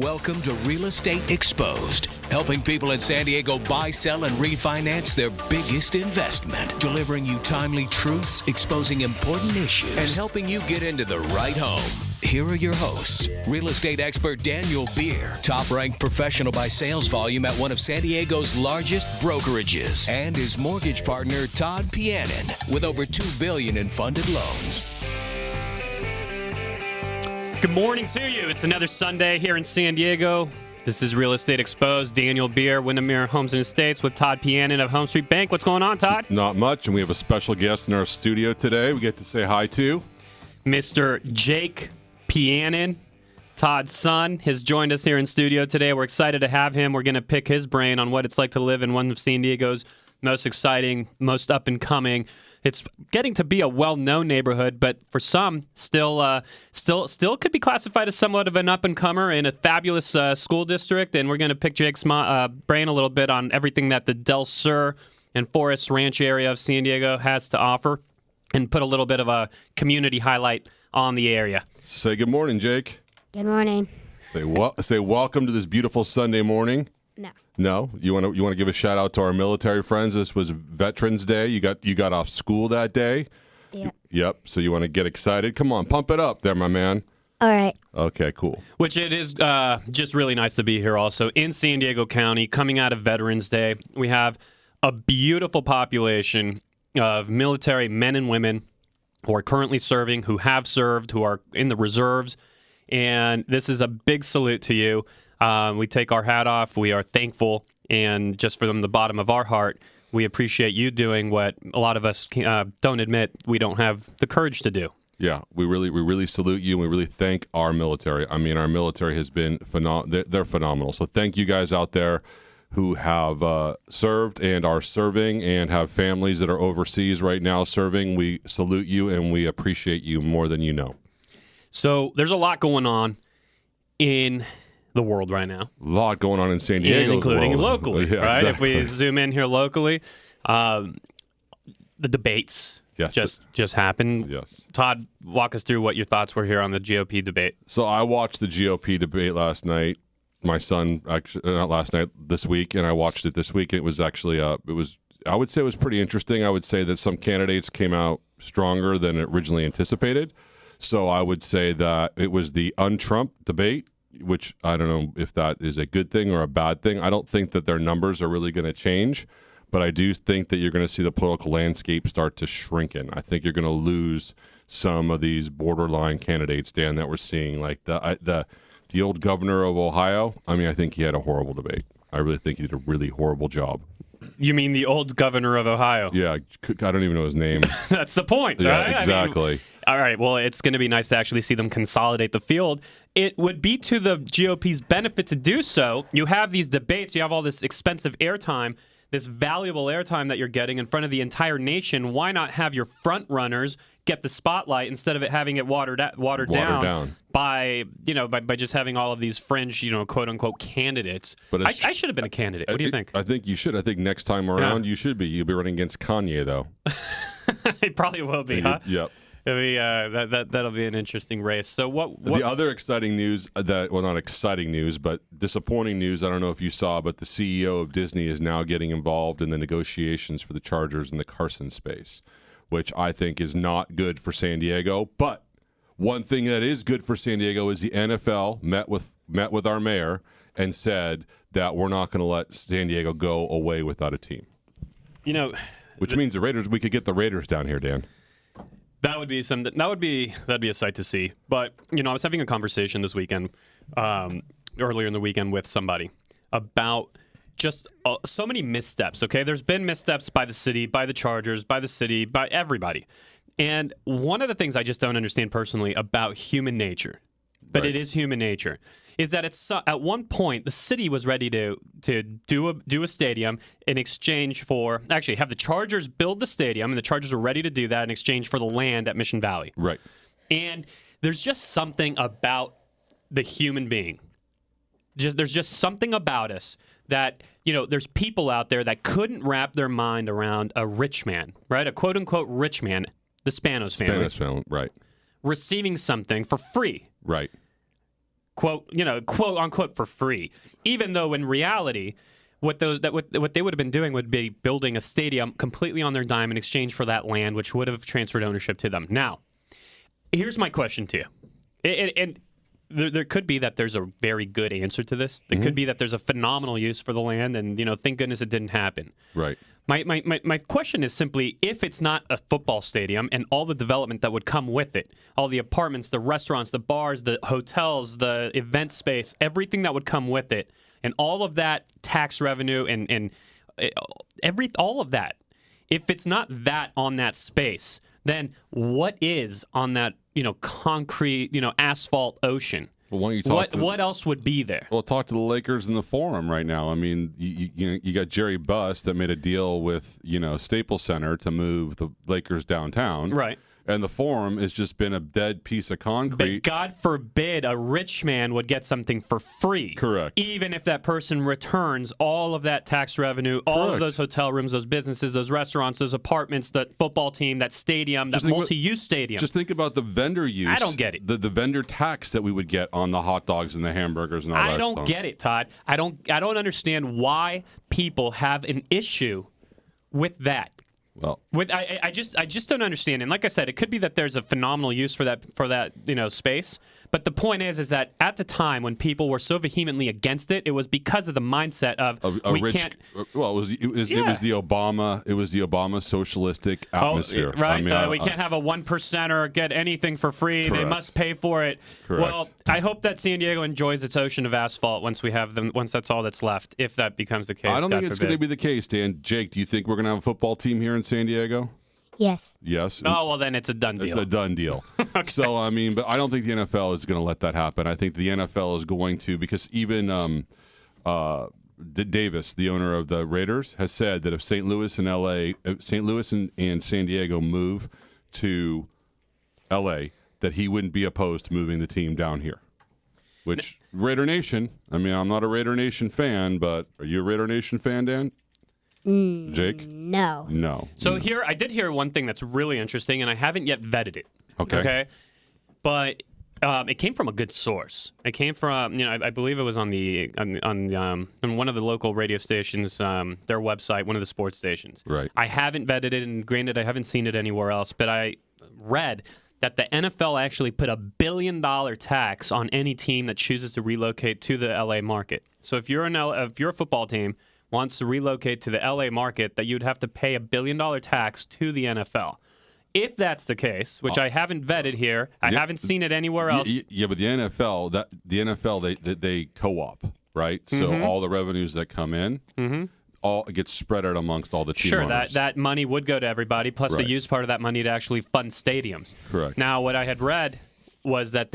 Welcome to Real Estate Exposed, helping people in San Diego buy, sell, and refinance their biggest investment, delivering you timely truths, exposing important issues, and helping you get into the right home. Here are your hosts, real estate expert Daniel Beer, top-ranked professional by sales volume at one of San Diego's largest brokerages, and his mortgage partner, Todd Pianin, with over $2 billion in funded loans. Good morning to you. It's another Sunday here in San Diego. This is Real Estate Exposed. Daniel Beer, Windermere Homes and Estates with Todd Pianin of Home Street Bank. What's going on, Todd? Not much, and we have a special guest in our studio today. We get to say hi to Mr. Jake Pianin, Todd's son, has joined us here in studio today. We're excited to have him. We're going to pick his brain on what it's like to live in one of San Diego's most exciting, most up-and-coming. It's getting to be a well-known neighborhood, but for some, still could be classified as somewhat of an up-and-comer in a fabulous school district. And we're going to pick Jake's brain a little bit on everything that the Del Sur and Forest Ranch area of San Diego has to offer, and put a little bit of a community highlight on the area. Say good morning, Jake. Good morning. Say welcome to this beautiful Sunday morning. No, you want to give a shout out to our military friends. This was Veterans Day. You got off school that day. Yep. So you want to get excited? Come on, pump it up, there, my man. All right. Okay, cool. Which it is just really nice to be here. Also in San Diego County, coming out of Veterans Day, we have a beautiful population of military men and women who are currently serving, who have served, who are in the reserves, and this is a big salute to you. We take our hat off. We are thankful, and just from the bottom of our heart, we appreciate you doing what a lot of us don't admit we don't have the courage to do. Yeah, we really salute you, and we really thank our military. I mean, our military has been phenomenal. They're phenomenal. So thank you guys out there who have served and are serving and have families that are overseas right now serving. We salute you, and we appreciate you more than you know. So there's a lot going on in the world right now. A lot going on in San Diego, including locally, yeah, right? Exactly. If we zoom in here locally, the debates just happened. Yes. Todd, walk us through what your thoughts were here on the GOP debate. So I watched the GOP debate last night. My son, actually, not last night, this week, and I watched it this week. It was actually, I would say it was pretty interesting. I would say that some candidates came out stronger than originally anticipated. So I would say that it was the un-Trump debate, which I don't know if that is a good thing or a bad thing. I don't think that their numbers are really going to change, but I do think that you're going to see the political landscape start to shrink in. I think you're going to lose some of these borderline candidates, Dan, that we're seeing, like the old governor of Ohio. I mean, I think he had a horrible debate. I really think he did a really horrible job. You mean the old governor of Ohio? Yeah, I don't even know his name. That's the point, Yeah, right? exactly. I mean, all right, well, it's going to be nice to actually see them consolidate the field. It would be to the GOP's benefit to do so. You have these debates. You have all this expensive airtime, this valuable airtime that you're getting in front of the entire nation. Why not have your front runners get the spotlight instead of it having it watered down by just having all of these fringe, quote unquote candidates? But I should have been a candidate. What do you think? I think you should. I think next time around you should be. You'll be running against Kanye, though. It probably will be, huh? Yep. That'll be an interesting race. So what? The other exciting news not exciting news, but disappointing news. I don't know if you saw, but the CEO of Disney is now getting involved in the negotiations for the Chargers in the Carson space, which I think is not good for San Diego. But one thing that is good for San Diego is the NFL met with our mayor and said that we're not going to let San Diego go away without a team. Which means the Raiders. We could get the Raiders down here, Dan. That would be something. That'd be a sight to see. But I was having a conversation this weekend, earlier in the weekend, with somebody about just so many missteps. Okay, there's been missteps by the city, by the Chargers, by the city, by everybody. And one of the things I just don't understand personally about human nature, but It is human nature, is that at one point the city was ready to do a stadium in exchange for actually have the Chargers build the stadium, and the Chargers were ready to do that in exchange for the land at Mission Valley. Right. And there's just something about the human being. There's just something about us that, there's people out there that couldn't wrap their mind around a rich man, right? A quote unquote rich man, the Spanos family. Spanos family, right. Receiving something for free. Right. quote unquote for free, even though in reality, what they would have been doing would be building a stadium completely on their dime in exchange for that land, which would have transferred ownership to them. Now, here's my question to you, and there could be that there's a very good answer to this. There could be that there's a phenomenal use for the land, and thank goodness it didn't happen. Right. My question is simply, if it's not a football stadium and all the development that would come with it, all the apartments, the restaurants, the bars, the hotels, the event space, everything that would come with it, and all of that tax revenue and all of that, if it's not that on that space, then what is on that concrete asphalt ocean? Well, why don't you what else would be there? Well, talk to the Lakers in the Forum right now. I mean, you got Jerry Buss that made a deal with Staples Center to move the Lakers downtown, right? And the Forum has just been a dead piece of concrete. But God forbid a rich man would get something for free. Correct. Even if that person returns all of that tax revenue, all of those hotel rooms, those businesses, those restaurants, those apartments, that football team, that stadium, that multi-use stadium. Just think about the vendor use. I don't get it. The vendor tax that we would get on the hot dogs and the hamburgers and all that stuff. I don't get it, Todd. I don't understand why people have an issue with that. Well, I just don't understand. And like I said, it could be that there's a phenomenal use for that space. But the point is that at the time when people were so vehemently against it, it was because of the mindset of can't. Well, it was the Obama socialistic atmosphere. Right. We can't have a 1%er get anything for free. Correct. They must pay for it. Correct. Well, I hope that San Diego enjoys its ocean of asphalt once that's all that's left. If that becomes the case, I don't think it's going to be the case, Dan. Jake, do you think we're going to have a football team here in San Diego? Yes. Yes. Oh, well, then it's a done deal. It's a done deal. Okay. So, I mean, but I don't think the NFL is going to let that happen. I think the NFL is going to, because even Davis, the owner of the Raiders, has said that if St. Louis and San Diego move to L.A., that he wouldn't be opposed to moving the team down here. Which, Raider Nation, I mean, I'm not a Raider Nation fan, but are you a Raider Nation fan, Dan? Jake? No. So here, I did hear one thing that's really interesting, and I haven't yet vetted it. Okay. But it came from a good source. It came from, I believe it was on one of the local radio stations, their website, one of the sports stations. Right. I haven't vetted it, and granted, I haven't seen it anywhere else, but I read that the NFL actually put $1 billion tax on any team that chooses to relocate to the LA market. So if you're a football team wants to relocate to the LA market, that you'd have to pay $1 billion tax to the NFL. If that's the case, which I haven't vetted here, I haven't seen it anywhere else. Yeah, but the NFL, they co-op, right? So all the revenues that come in, all gets spread out amongst all the team owners. That money would go to everybody, plus they use part of that money to actually fund stadiums. Correct. Now, what I had read was that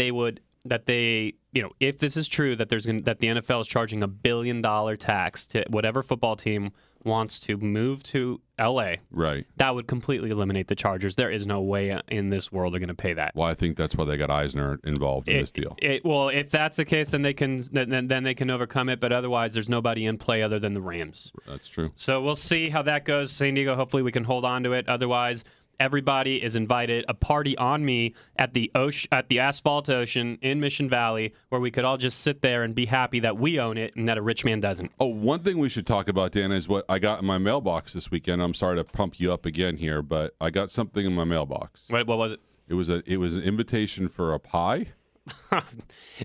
if this is true, that the NFL is charging $1 billion tax to whatever football team wants to move to LA, right? That would completely eliminate the Chargers. There is no way in this world they're going to pay that. Well, I think that's why they got Eisner involved in this deal. Well, if that's the case, then they can overcome it. But otherwise, there's nobody in play other than the Rams. That's true. So we'll see how that goes. San Diego, hopefully we can hold on to it. Otherwise, everybody is invited. A party on me at the Asphalt Ocean in Mission Valley, where we could all just sit there and be happy that we own it and that a rich man doesn't. Oh, one thing we should talk about, Dan, is what I got in my mailbox this weekend. I'm sorry to pump you up again here, but I got something in my mailbox. What was it? It was an invitation for a pie.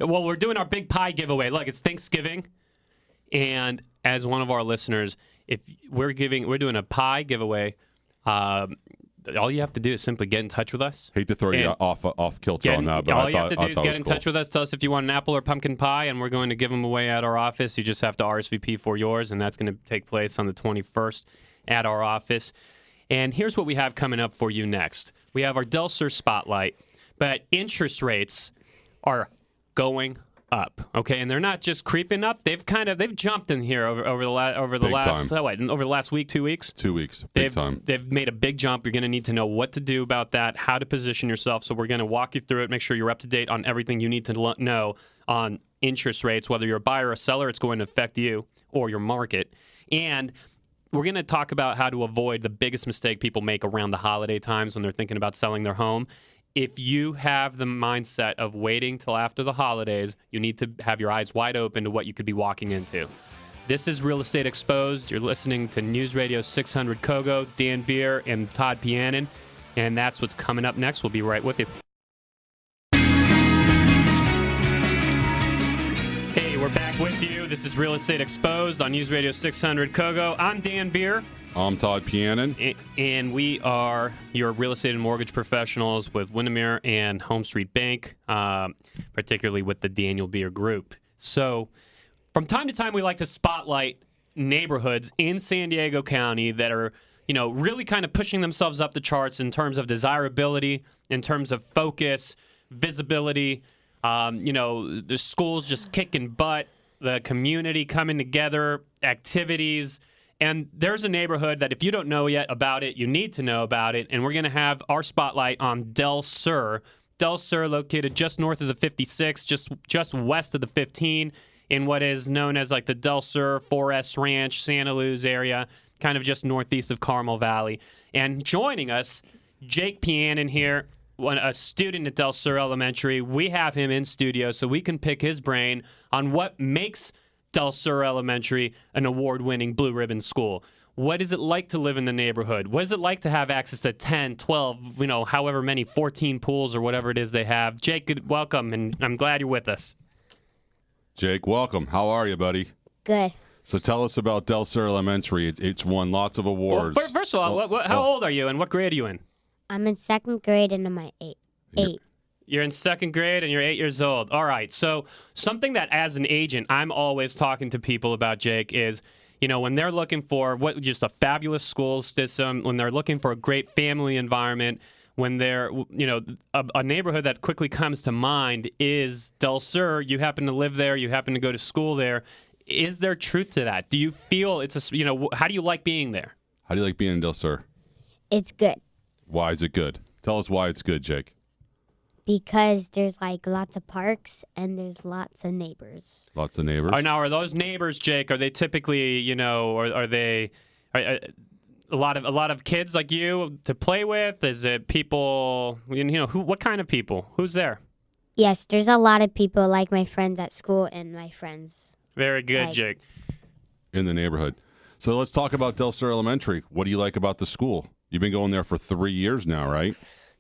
Well, we're doing our big pie giveaway. Look, it's Thanksgiving, and as one of our listeners, if we're doing a pie giveaway. All you have to do is simply get in touch with us. Hate to throw you off kilter on that, but all you have to do is get in touch with us. Tell us if you want an apple or pumpkin pie, and we're going to give them away at our office. You just have to RSVP for yours, and that's going to take place on the 21st at our office. And here's what we have coming up for you next. We have our Del Sur Spotlight, but interest rates are going up, okay, and they're not just creeping up. They've jumped in here over the last week, 2 weeks. 2 weeks, big time. They've made a big jump. You're going to need to know what to do about that, how to position yourself. So we're going to walk you through it, make sure you're up to date on everything you need to know on interest rates, whether you're a buyer or a seller. It's going to affect you or your market, and we're going to talk about how to avoid the biggest mistake people make around the holiday times when they're thinking about selling their home. if you have the mindset of waiting till after the holidays, you need to have your eyes wide open to what you could be walking into. This is Real Estate Exposed. You're listening to News Radio 600 KOGO, Dan Beer, and Todd Pianin, and that's what's coming up next. We'll be right with you. Hey, we're back with you. This is Real Estate Exposed on News Radio 600 KOGO. I'm Dan Beer. I'm Todd Pianin. And we are your real estate and mortgage professionals with Windermere and Home Street Bank, particularly with the Daniel Beer Group. So from time to time, we like to spotlight neighborhoods in San Diego County that are, really kind of pushing themselves up the charts in terms of desirability, in terms of focus, visibility. The schools just kicking butt, the community coming together, activities. And there's a neighborhood that if you don't know yet about it, you need to know about it. And we're going to have our spotlight on Del Sur. Del Sur, located just north of the 56, just west of the 15, in what is known as like the Del Sur, 4S Ranch, Santa Luz area, kind of just northeast of Carmel Valley. And joining us, Jake Pianin here, a student at Del Sur Elementary. We have him in studio so we can pick his brain on what makes Del Sur Elementary an award-winning blue ribbon school. What is it like to live in the neighborhood? What is it like to have access to 10, 12, however many, 14 pools or whatever it is they have? Jake, welcome, and I'm glad you're with us. Jake, welcome. How are you, buddy? Good. So tell us about Del Sur Elementary. It's won lots of awards. Well, first of all, how old are you and what grade are you in? I'm in second grade and I'm eight. You're in second grade and you're 8 years old. All right. So something that as an agent, I'm always talking to people about, Jake, is, when they're looking for just a fabulous school system, when they're looking for a great family environment, when they're, a neighborhood that quickly comes to mind is Del Sur. You happen to live there. You happen to go to school there. Is there truth to that? Do you feel how do you like being there? How do you like being in Del Sur? It's good. Why is it good? Tell us why it's good, Jake. Because there's lots of parks and there's lots of neighbors. Lots of neighbors. Now, are those neighbors, Jake? Are they typically, or are they a lot of kids like you to play with? Is it people? What kind of people? Who's there? Yes, there's a lot of people like my friends at school and my friends. Very good, Jake. In the neighborhood. So let's talk about Del Sur Elementary. What do you like about the school? You've been going there for 3 years now, right?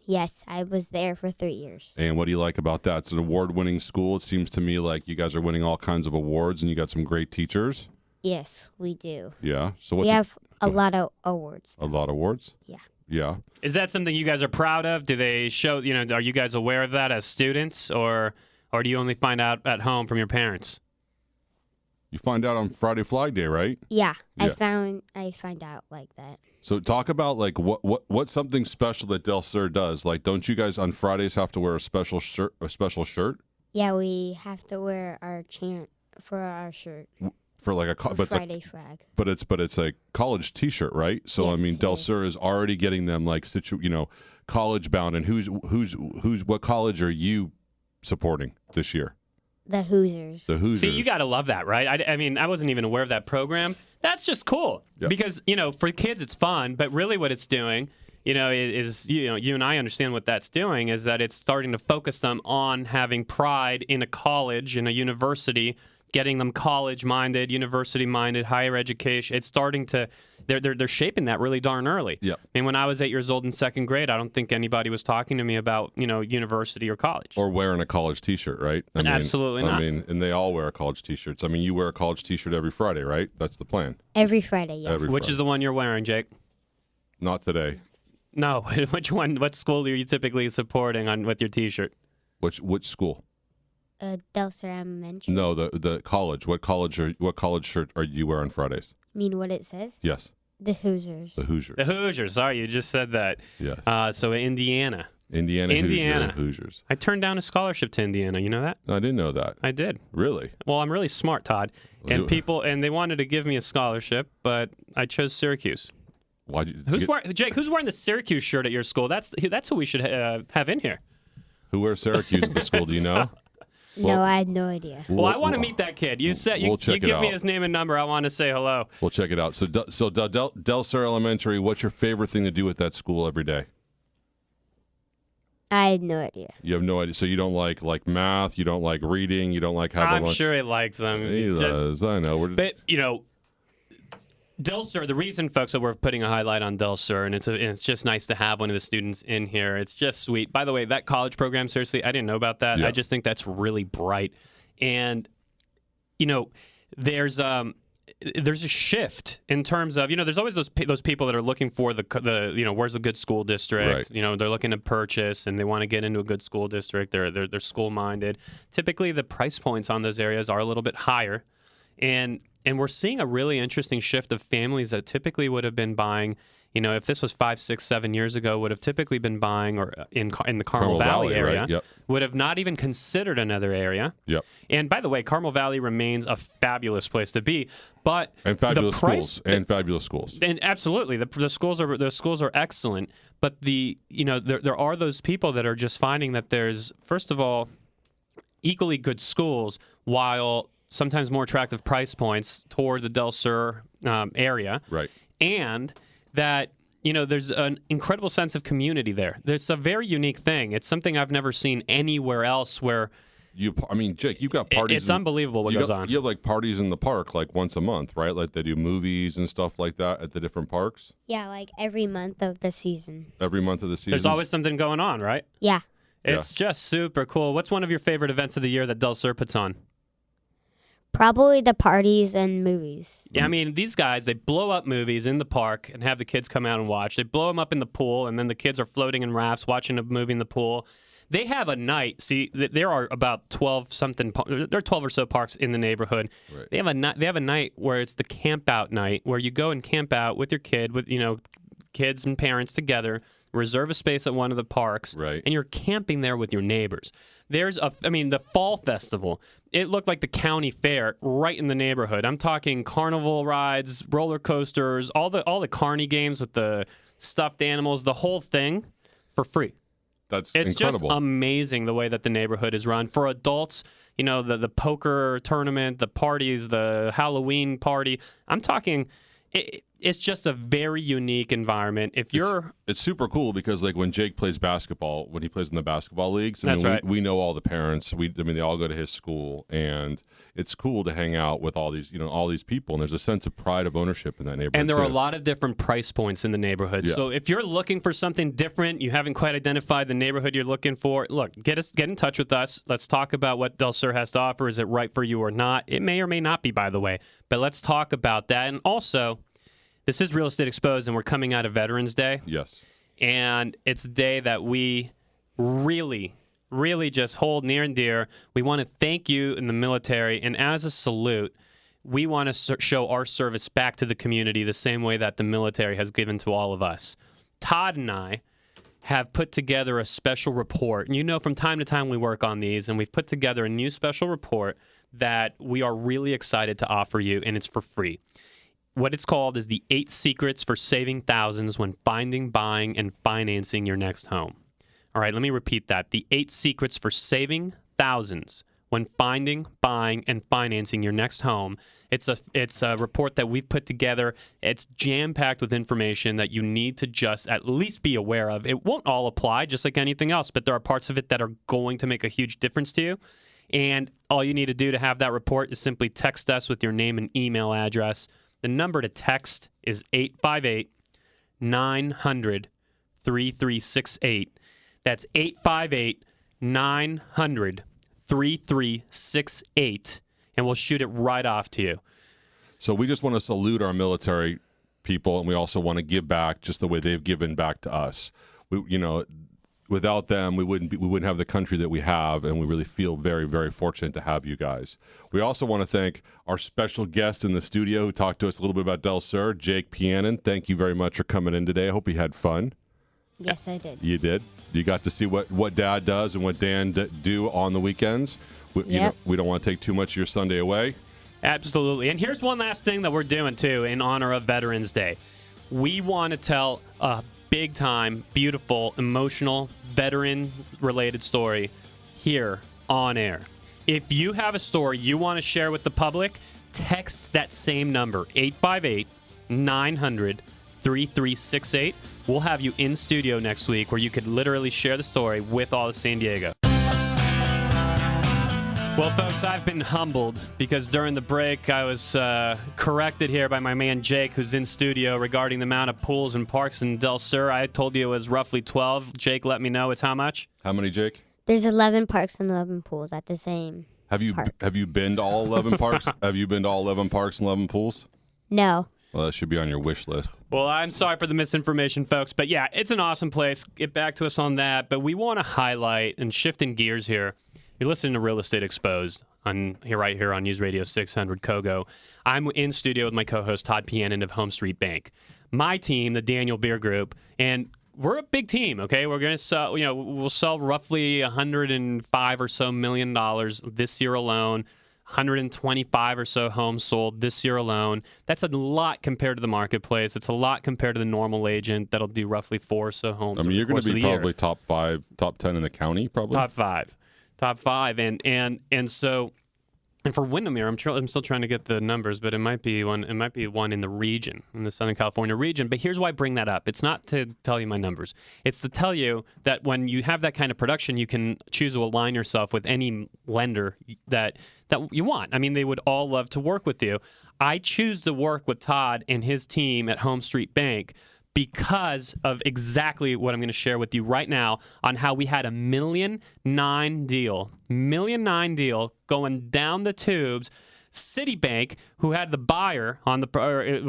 Yes, I was there for 3 years. And what do you like about that? It's an award-winning school. It seems to me like you guys are winning all kinds of awards, and you got some great teachers. Yes, we do. Yeah. So we have a lot of awards. A lot of awards? Yeah. Yeah. Is that something you guys are proud of? Do they show, are you guys aware of that as students, or do you only find out at home from your parents? You find out on Friday Flag Day, right? Yeah. I find out like that. So talk about what's something special that Del Sur does. Like, don't you guys on Fridays have to wear a special shirt? Yeah, we have to wear our chant for our shirt. For like a Friday flag. But it's a college T-shirt, right? So yes, I mean, Del Sur is already getting them college bound. And what college are you supporting this year? The Hoosiers. The Hoosiers. See, you got to love that, right? I mean, I wasn't even aware of that program. That's just cool because, for kids it's fun, but really what it's doing, is you and I understand what that's doing is that it's starting to focus them on having pride in a college, in a university, getting them college-minded, university-minded, higher education. It's starting to they're shaping that really darn early. Yeah. I mean, when I was 8 years old in second grade, I don't think anybody was talking to me about, university or college. Or wearing a college T-shirt, right? Absolutely not. I mean, and they all wear college T-shirts. I mean, you wear a college T-shirt every Friday, right? That's the plan. Every Friday, yeah. Which is the one you're wearing, Jake? Not today. No. Which one? What school are you typically supporting with your T-shirt? Which school? Del Sur Elementary. No, the college. What college shirt are you wearing Fridays? Mean what it says? Yes. The Hoosiers. The Hoosiers. The Hoosiers. Sorry, you just said that. Yes. So Indiana. Indiana. Hoosiers. I turned down a scholarship to Indiana. You know that? No, I didn't know that. I did. Really? Well, I'm really smart, Todd. And they wanted to give me a scholarship, but I chose Syracuse. Why? Jake? Who's wearing the Syracuse shirt at your school? That's who we should have in here. Who wears Syracuse at the school? Do you know? No, I had no idea. Well, I want to meet that kid. You said you give me his name and number. I want to say hello. We'll check it out. So Del Sur Elementary, what's your favorite thing to do at that school every day? I had no idea. You have no idea. So you don't like math. You don't like reading. You don't like having lunch. I'm sure he likes them. He does. I know. But, Del Sur, the reason, folks, that we're putting a highlight on Del Sur, and it's just nice to have one of the students in here. It's just sweet. By the way, that college program, seriously, I didn't know about that. Yeah. I just think that's really bright. And, there's a shift in terms of, there's always those people that are looking for the where's the good school district? Right. They're looking to purchase and they want to get into a good school district. They're school minded. Typically, the price points on those areas are a little bit higher. And we're seeing a really interesting shift of families that typically would have been buying, if this was 5, 6, 7 years ago, would have typically been buying or in the Carmel Valley area, right? Yep. would have not even considered another area. Yep. And by the way, Carmel Valley remains a fabulous place to be, but And fabulous the price, schools. And fabulous schools. And absolutely, the schools are excellent. But there are those people that are just finding that there's, first of all, equally good schools, while sometimes more attractive price points toward the Del Sur area. Right. And that, there's an incredible sense of community there. There's a very unique thing. It's something I've never seen anywhere else where... Jake, you've got parties. It's unbelievable what goes on. You have like parties in the park like once a month, right? Like they do movies and stuff like that at the different parks. Yeah, like every month of the season. Every month of the season. There's always something going on, right? Yeah. It's just super cool. What's one of your favorite events of the year that Del Sur puts on? Probably the parties and movies. Yeah, I mean, these guys, they blow up movies in the park and have the kids come out and watch. They blow them up in the pool, and then the kids are floating in rafts watching a movie in the pool. They have a night. See, there are about 12 something. There are 12 or so parks in the neighborhood. Right. They have a night where it's the camp out night, where you go and camp out with your kid, with kids and parents together. Reserve a space at one of the parks, right, and you're camping there with your neighbors. There's the fall festival. It looked like the county fair right in the neighborhood. I'm talking carnival rides, roller coasters, all the carny games with the stuffed animals, the whole thing for free. It's just incredible. amazing the way that the neighborhood is run. For adults, the poker tournament, the parties, the Halloween party. I'm talking... It's just a very unique environment. It's super cool because like when Jake plays basketball, when he plays in the basketball leagues, we know all the parents. They all go to his school, and it's cool to hang out with all these people. And there's a sense of pride of ownership in that neighborhood. And there are a lot of different price points in the neighborhood. Yeah. So if you're looking for something different, you haven't quite identified the neighborhood you're looking for. Look, get in touch with us. Let's talk about what Del Sur has to offer. Is it right for you or not? It may or may not be, by the way. But let's talk about that. And also, this is Real Estate Exposed, and we're coming out of Veterans Day. Yes. And it's a day that we really, really just hold near and dear. We want to thank you in the military, and as a salute, we want to show our service back to the community the same way that the military has given to all of us. Todd and I have put together a special report. And from time to time we work on these, and we've put together a new special report that we are really excited to offer you, and it's for free. What it's called is the 8 Secrets for Saving Thousands When Finding, Buying, and Financing Your Next Home. All right, let me repeat that. The 8 Secrets for Saving Thousands When Finding, Buying, and Financing Your Next Home. It's a report that we've put together. It's jam-packed with information that you need to just at least be aware of. It won't all apply, just like anything else, but there are parts of it that are going to make a huge difference to you. And all you need to do to have that report is simply text us with your name and email address. The number to text is 858-900-3368. That's 858-900-3368, and we'll shoot it right off to you. So we just want to salute our military people, and we also want to give back just the way they've given back to us. Without them, we wouldn't have the country that we have, and we really feel very, very fortunate to have you guys. We also want to thank our special guest in the studio who talked to us a little bit about Del Sur, Jake Pianin. Thank you very much for coming in today. I hope you had fun. Yes, I did. You did? You got to see what Dad does and what Dan do on the weekends. We don't want to take too much of your Sunday away. Absolutely. And here's one last thing that we're doing, too, in honor of Veterans Day. We want to tell a big-time, beautiful, emotional, veteran-related story here on air. If you have a story you want to share with the public, text that same number, 858-900-3368. 888-866-3368. We'll have you in studio next week where you could literally share the story with all of San Diego. Well, folks, I've been humbled because during the break I was corrected here by my man Jake, who's in studio, regarding the amount of pools and parks in Del Sur. I told you it was roughly 12. Jake let me know it's how much? How many, Jake? There's 11 parks and 11 pools at the same Have you been to all 11 parks? Have you been to all 11 parks and 11 pools? No. Well, that should be on your wish list. Well, I'm sorry for the misinformation, folks. But yeah, it's an awesome place. Get back to us on that. But we want to highlight and shifting gears here. You're listening to Real Estate Exposed right here on News Radio 600 KOGO. I'm in studio with my co-host Todd Pianin of Home Street Bank. My team, the Daniel Beer Group, and we're a big team, okay? We're going to sell, we'll sell roughly $105 or so million this year alone. 125 or so homes sold this year alone. That's a lot compared to the marketplace. It's a lot compared to the normal agent that'll do roughly 4 or so homes. I mean, you're going to be probably year. top 5, top 10 in the county, probably. Top five, and so, and for Windermere, I'm still trying to get the numbers, but it might be one in the region, in the Southern California region. But here's why I bring that up. It's not to tell you my numbers. It's to tell you that when you have that kind of production, you can choose to align yourself with any lender that you want. I mean, they would all love to work with you. I choose to work with Todd and his team at Home Street Bank because of exactly what I'm going to share with you right now on how we had a $1.9 million deal going down the tubes. Citibank, who had the buyer on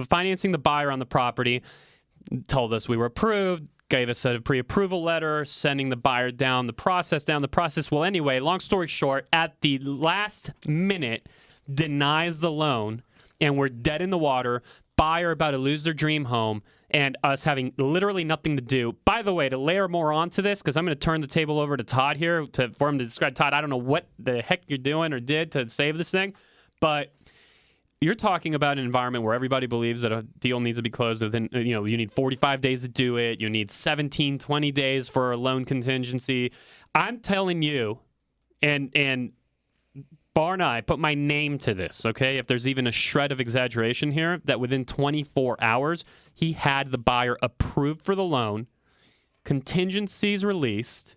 financing the buyer on the property, told us we were approved, gave us a pre-approval letter, sending the buyer down the process. Well, anyway, long story short, at the last minute, denies the loan, and we're dead in the water. Buyer about to lose their dream home, and us having literally nothing to do. By the way, to layer more onto this, because I'm going to turn the table over to Todd here for him to describe. Todd, I don't know what the heck you're doing or did to save this thing, but you're talking about an environment where everybody believes that a deal needs to be closed within, you need 45 days to do it. You need 17, 20 days for a loan contingency. I'm telling you, and bar none, put my name to this, okay? If there's even a shred of exaggeration here, that within 24 hours, he had the buyer approved for the loan, contingencies released,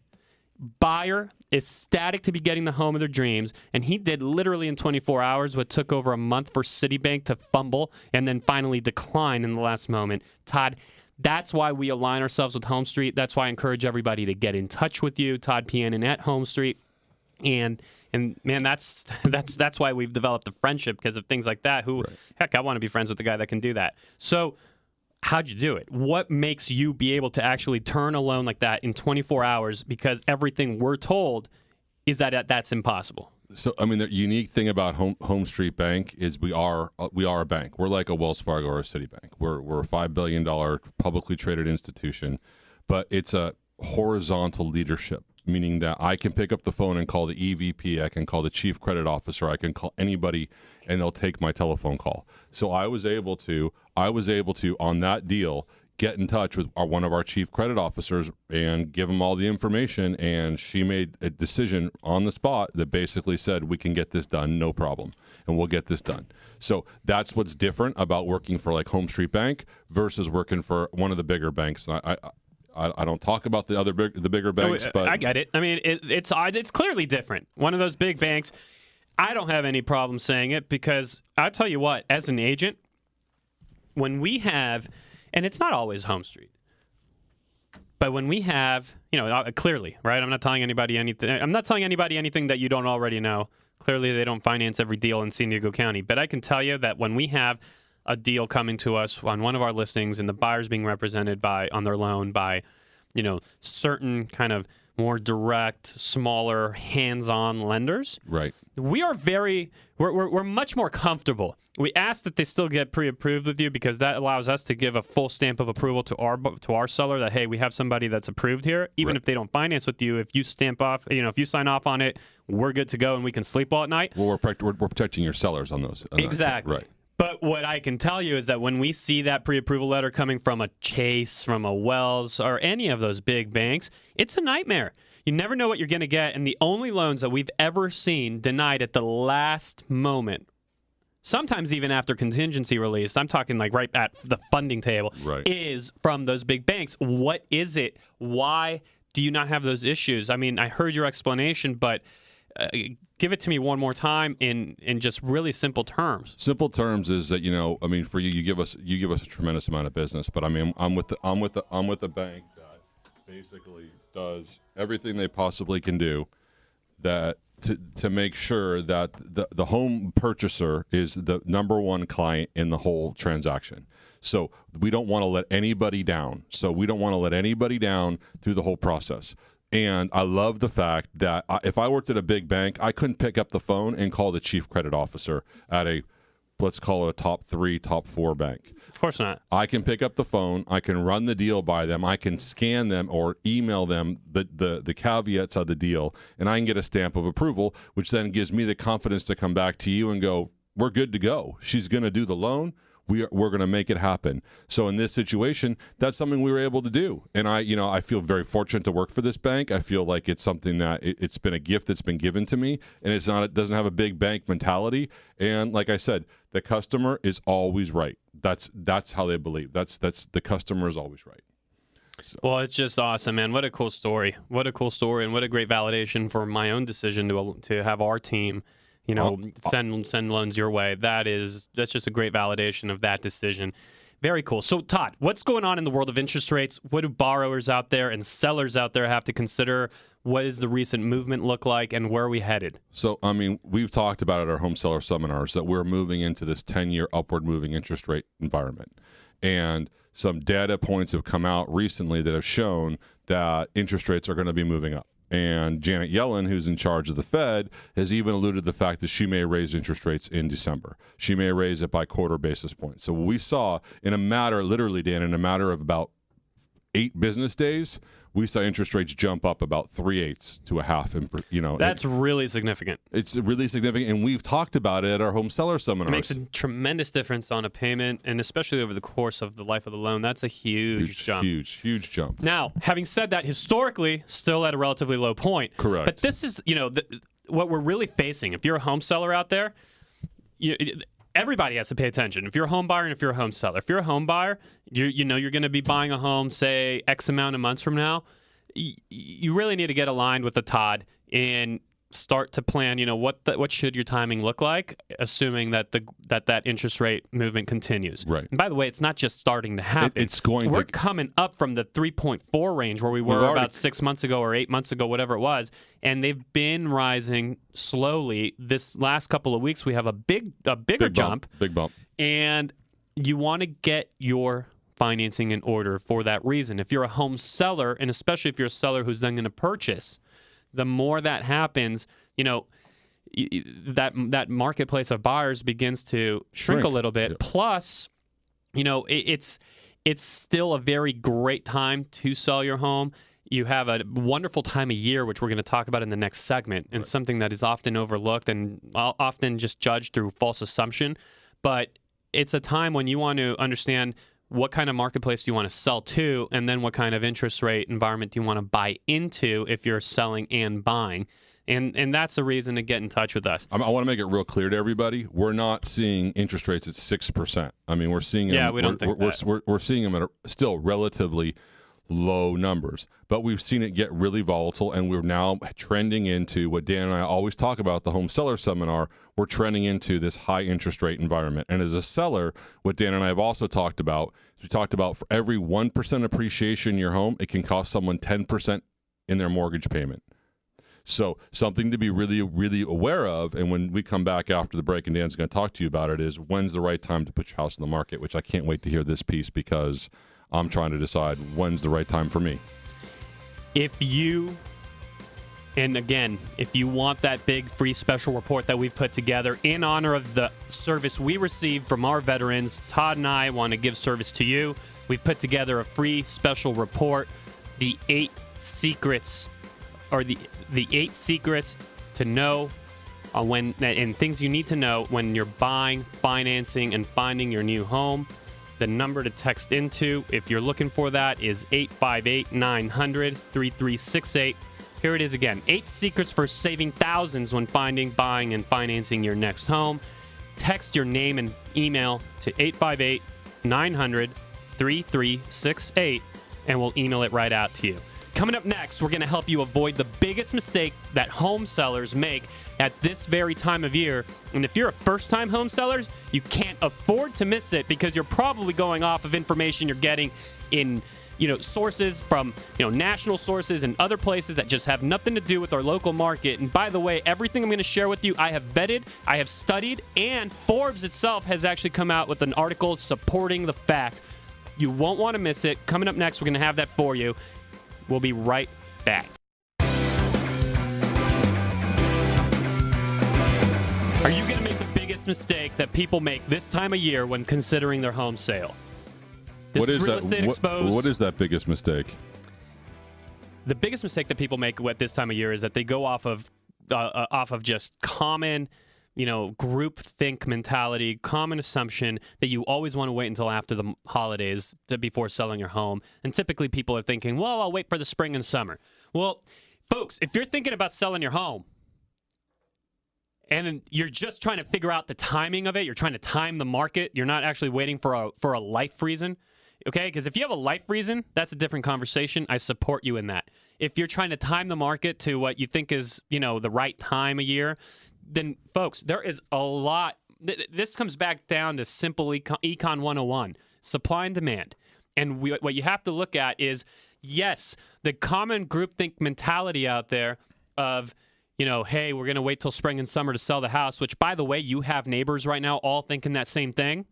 buyer ecstatic to be getting the home of their dreams, and he did literally in 24 hours what took over a month for Citibank to fumble and then finally decline in the last moment. Todd, that's why we align ourselves with Home Street. That's why I encourage everybody to get in touch with you, Todd Pianin at Home Street. And man, that's why we've developed a friendship, because of things like that. Heck, I want to be friends with the guy that can do that. So how'd you do it? What makes you be able to actually turn a loan like that in 24 hours? Because everything we're told is that that's impossible. So, I mean, the unique thing about Home Street Bank is we are a bank. We're like a Wells Fargo or a Citibank. We're a $5 billion publicly traded institution, but it's a horizontal leadership, meaning that I can pick up the phone and call the EVP, I can call the chief credit officer, I can call anybody, and they'll take my telephone call. So I was able to, on that deal, get in touch with one of our chief credit officers and give them all the information, and she made a decision on the spot that basically said, we can get this done, no problem, and we'll get this done. So that's what's different about working for like Home Street Bank versus working for one of the bigger banks. And I don't talk about the bigger banks, but I get it. I mean, it's clearly different. One of those big banks, I don't have any problem saying it, because I'll tell you what, as an agent, when we have, and it's not always Home Street, but when we have, clearly, right? I'm not telling anybody anything that you don't already know. Clearly, they don't finance every deal in San Diego County, but I can tell you that when we have a deal coming to us on one of our listings and the buyer's being represented on their loan by, certain kind of more direct, smaller, hands-on lenders. Right. We're much more comfortable. We ask that they still get pre-approved with you, because that allows us to give a full stamp of approval to our seller that, hey, we have somebody that's approved here. Even if they don't finance with you, if you stamp off, if you sign off on it, we're good to go and we can sleep all at night. Well, we're protecting your sellers on those. Exactly. Right. But what I can tell you is that when we see that pre-approval letter coming from a Chase, from a Wells, or any of those big banks, it's a nightmare. You never know what you're going to get. And the only loans that we've ever seen denied at the last moment sometimes even after contingency release, I'm talking like right at the funding table, Right. is from those big banks. What is it? Why do you not have those issues? I mean, I heard your explanation, but give it to me one more time in just really simple terms. Simple terms is that, I mean, for you give us a tremendous amount of business, but I mean, I'm with the bank that basically does everything they possibly can do that to make sure that the home purchaser is the number one client in the whole transaction. So we don't want to let anybody down. Through the whole process. And I love the fact that if I worked at a big bank, I couldn't pick up the phone and call the chief credit officer at a, let's call it a top 3, top 4 bank. Of course not. I can pick up the phone. I can run the deal by them. I can scan them or email them the caveats of the deal, and I can get a stamp of approval, which then gives me the confidence to come back to you and go, we're good to go. She's going to do the loan. We're going to make it happen. So in this situation, that's something we were able to do. And I feel very fortunate to work for this bank. I feel like it's something that it's been a gift that's been given to me, and it doesn't have a big bank mentality. And like I said, the customer is always right. That's how they believe. That's the customer is always right. So. Well, it's just awesome, man. What a cool story. What a cool story, and what a great validation for my own decision to have our team send loans your way. That's just a great validation of that decision. Very cool. So, Todd, what's going on in the world of interest rates? What do borrowers out there and sellers out there have to consider? What does the recent movement look like, and where are we headed? So, I mean, we've talked about at our home seller seminars that we're moving into this 10-year upward moving interest rate environment. And some data points have come out recently that have shown that interest rates are going to be moving up. And Janet Yellen, who's in charge of the Fed, has even alluded to the fact that she may raise interest rates in December. She may raise it by quarter basis points. So we saw in a matter of about 8 business days, we saw interest rates jump up about 3/8 to a half. That's really significant. It's really significant, and we've talked about it at our home seller seminars. It makes a tremendous difference on a payment, and especially over the course of the life of the loan. That's a huge jump. Huge jump. Now, having said that, historically, still at a relatively low point. Correct. But this is, what we're really facing. If you're a home seller out there, everybody has to pay attention. If you're a home buyer and if you're a home seller. If you're a home buyer, you're going to be buying a home, say, X amount of months from now. You really need to get aligned with the Todd and start to plan, what should your timing look like, assuming that that interest rate movement continues. Right. And by the way, it's not just starting to happen. We're coming up from the 3.4 range where we were about 6 months ago or 8 months ago, whatever it was, and they've been rising slowly. This last couple of weeks, we have a bigger jump. Big bump. And you want to get your financing in order for that reason. If you're a home seller, and especially if you're a seller who's then going to purchase, the more that happens, that marketplace of buyers begins to shrink a little bit. Yep. Plus, it's still a very great time to sell your home. You have a wonderful time of year, which we're going to talk about in the next segment, and something that is often overlooked and often just judged through false assumption. But it's a time when you want to understand what kind of marketplace do you want to sell to, and then what kind of interest rate environment do you want to buy into if you're selling and buying. And that's the reason to get in touch with us. I want to make it real clear to everybody. We're not seeing interest rates at 6%. I mean, we're seeing them. Yeah, we don't think that. We're seeing them at still relatively low numbers, but we've seen it get really volatile, and we're now trending into what Dan and I always talk about, the home seller seminar. We're trending into this high interest rate environment. And as a seller, what Dan and I have also talked about, for every 1% appreciation in your home, it can cost someone 10% in their mortgage payment. So something to be really, really aware of. And when we come back after the break, and Dan's going to talk to you about it, is when's the right time to put your house in the market, which I can't wait to hear this piece, because I'm trying to decide when's the right time for me. If you want that big free special report that we've put together in honor of the service we receive from our veterans, Todd and I want to give service to you. We've put together a free special report, the 8 secrets, or the 8 secrets to know and things you need to know when you're buying, financing, and finding your new home. The number to text into, if you're looking for that, is 858-900-3368. Here it is again. 8 secrets for saving thousands when finding, buying, and financing your next home. text your name and email to 858-900-3368, and we'll email it right out to you. Coming up next, we're going to help you avoid the biggest mistake that home sellers make at this very time of year. And if you're a first-time home seller, you can't afford to miss it because you're probably going off of information you're getting in sources from national sources and other places that just have nothing to do with our local market. And by the way, everything I'm going to share with you, I have vetted, I have studied, and Forbes itself has actually come out with an article supporting the fact. You won't want to miss it. Coming up next, we're going to have that for you. We'll be right back. Are you going to make the biggest mistake that people make this time of year when considering their home sale? This is Real Estate Exposed. What is that biggest mistake? The biggest mistake that people make at this time of year is that they go off of just common, group think mentality, common assumption that you always want to wait until after the holidays before selling your home. And typically people are thinking, well, I'll wait for the spring and summer. Well, folks, if you're thinking about selling your home and you're just trying to figure out the timing of it, you're trying to time the market, you're not actually waiting for a life reason, okay? Because if you have a life reason, that's a different conversation. I support you in that. If you're trying to time the market to what you think is, the right time of year, then, folks, there is a lot. This comes back down to simple Econ 101, supply and demand. And what you have to look at is, yes, the common groupthink mentality out there of, hey, we're going to wait till spring and summer to sell the house, which, by the way, you have neighbors right now all thinking that same thing.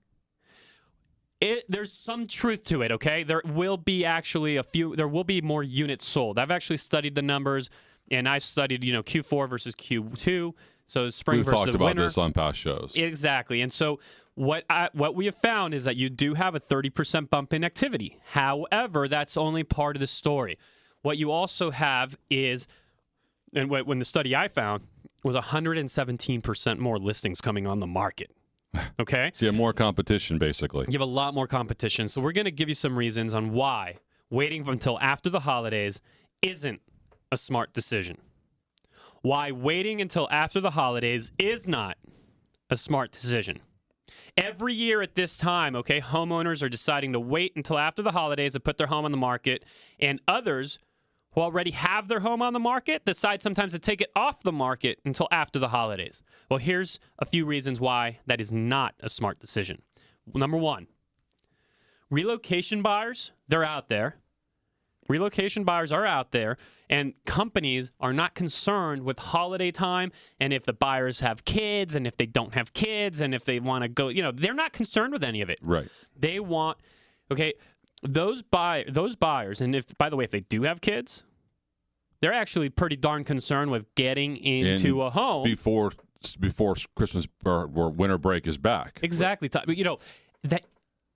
There's some truth to it, okay? There will be there will be more units sold. I've actually studied the numbers, and I've studied, Q4 versus Q2. So spring versus the winter. We've talked about this on past shows. Exactly. And so what we have found is that you do have a 30% bump in activity. However, that's only part of the story. What you also have is, and when the study I found was 117% more listings coming on the market. Okay? So you have more competition, basically. You have a lot more competition. So we're going to give you some reasons on why waiting until after the holidays isn't a smart decision. Why waiting until after the holidays is not a smart decision. Every year at this time, okay, homeowners are deciding to wait until after the holidays to put their home on the market, and others who already have their home on the market decide sometimes to take it off the market until after the holidays. Well, here's a few reasons why that is not a smart decision. Number one, relocation buyers, they're out there. Relocation buyers are out there, and companies are not concerned with holiday time and if the buyers have kids and if they don't have kids and if they want to go, they're not concerned with any of it. Right. They want, those buyers, and if, by the way, if they do have kids, they're actually pretty darn concerned with getting into a home before Christmas or winter break is back. Exactly. That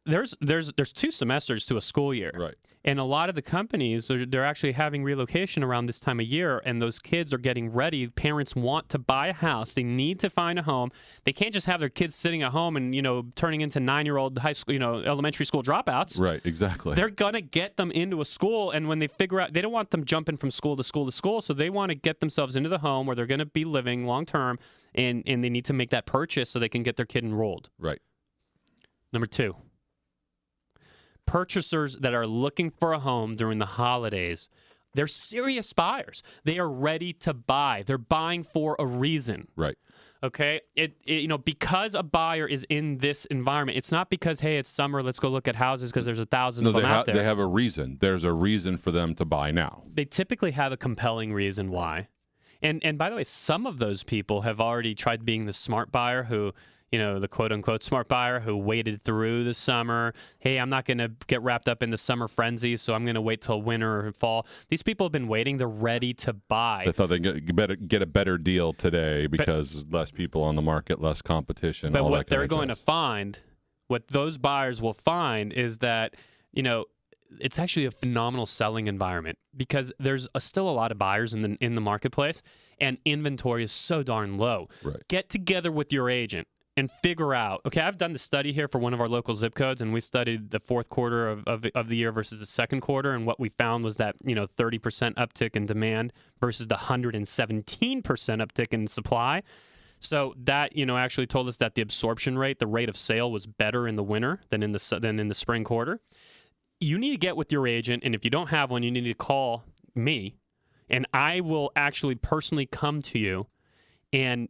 there's 2 semesters to a school year. Right. And a lot of the companies, they're actually having relocation around this time of year, and those kids are getting ready. Parents want to buy a house. They need to find a home. They can't just have their kids sitting at home and, turning into 9-year-old high school, elementary school dropouts. Right, exactly. They're going to get them into a school, and when they figure out, they don't want them jumping from school to school to school, so they want to get themselves into the home where they're going to be living long term, and they need to make that purchase so they can get their kid enrolled. Right. Number 2. Purchasers that are looking for a home during the holidays, they're serious buyers. They are ready to buy. They're buying for a reason. Right. Okay? Because a buyer is in this environment, it's not because, hey, it's summer, let's go look at houses because there's 1,000 of them out there. They have a reason. There's a reason for them to buy now. They typically have a compelling reason why. And by the way, some of those people have already tried being the smart buyer who, the quote-unquote smart buyer who waited through the summer. Hey, I'm not going to get wrapped up in the summer frenzy, so I'm going to wait till winter or fall. These people have been waiting. They're ready to buy. They thought they'd get a better deal today because less people on the market, less competition. But all what that they're going to find, what those buyers will find is that, it's actually a phenomenal selling environment because there's still a lot of buyers in the marketplace, and inventory is so darn low. Right. Get together with your agent and figure out, okay, I've done the study here for one of our local zip codes, and we studied the fourth quarter of the year versus the second quarter, and what we found was that, 30% uptick in demand versus the 117% uptick in supply. So that, actually told us that the absorption rate, the rate of sale, was better in the winter than in the spring quarter. You need to get with your agent, and if you don't have one, you need to call me, and I will actually personally come to you and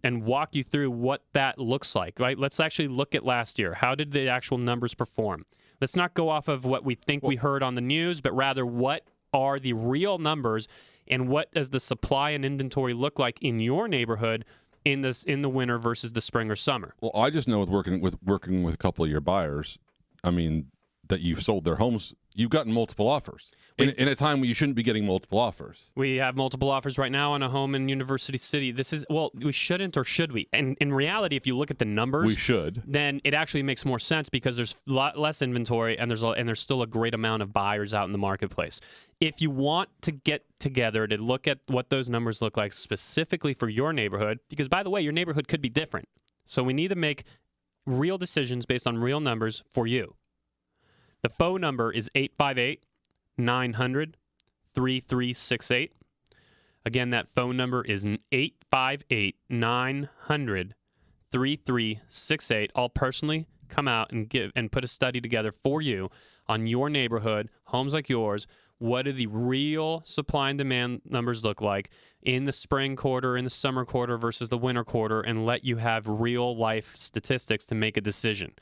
walk you through what that looks like, right? Let's actually look at last year. How did the actual numbers perform? Let's not go off of what we think we heard on the news, but rather what are the real numbers, and what does the supply and inventory look like in your neighborhood in the winter versus the spring or summer? Well, I just know with working with a couple of your buyers, I mean, that you've sold their homes, you've gotten multiple offers in a time when you shouldn't be getting multiple offers. We have multiple offers right now on a home in University City. We shouldn't, or should we? And in reality, if you look at the numbers, we should. Then it actually makes more sense because there's a lot less inventory and there's still a great amount of buyers out in the marketplace. If you want to get together to look at what those numbers look like specifically for your neighborhood, because by the way, your neighborhood could be different. So we need to make real decisions based on real numbers for you. The phone number is 858-900-3368. Again, that phone number is 858-900-3368. I'll personally come out and put a study together for you on your neighborhood, homes like yours. What do the real supply and demand numbers look like in the spring quarter, in the summer quarter versus the winter quarter, and let you have real life statistics to make a decision.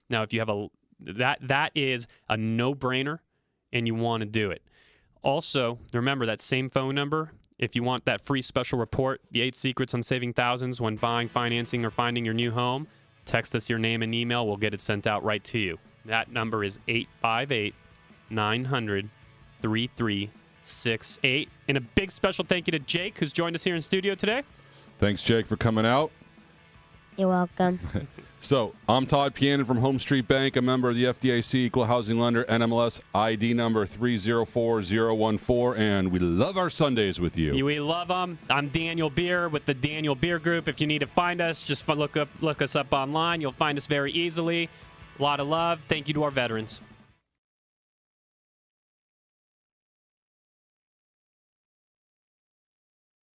Now, if you have that is a no-brainer, and you want to do it. Also, remember that same phone number. If you want that free special report, the 8 Secrets on Saving Thousands when buying, financing, or finding your new home, text us your name and email. We'll get it sent out right to you. That number is 858-900-3368. And a big special thank you to Jake, who's joined us here in studio today. Thanks, Jake, for coming out. You're welcome. So, I'm Todd Pianin from Home Street Bank, a member of the FDIC, Equal Housing Lender, NMLS ID number 304014, and we love our Sundays with you. We love them. I'm Daniel Beer with the Daniel Beer Group. If you need to find us, just look us up online. You'll find us very easily. A lot of love. Thank you to our veterans.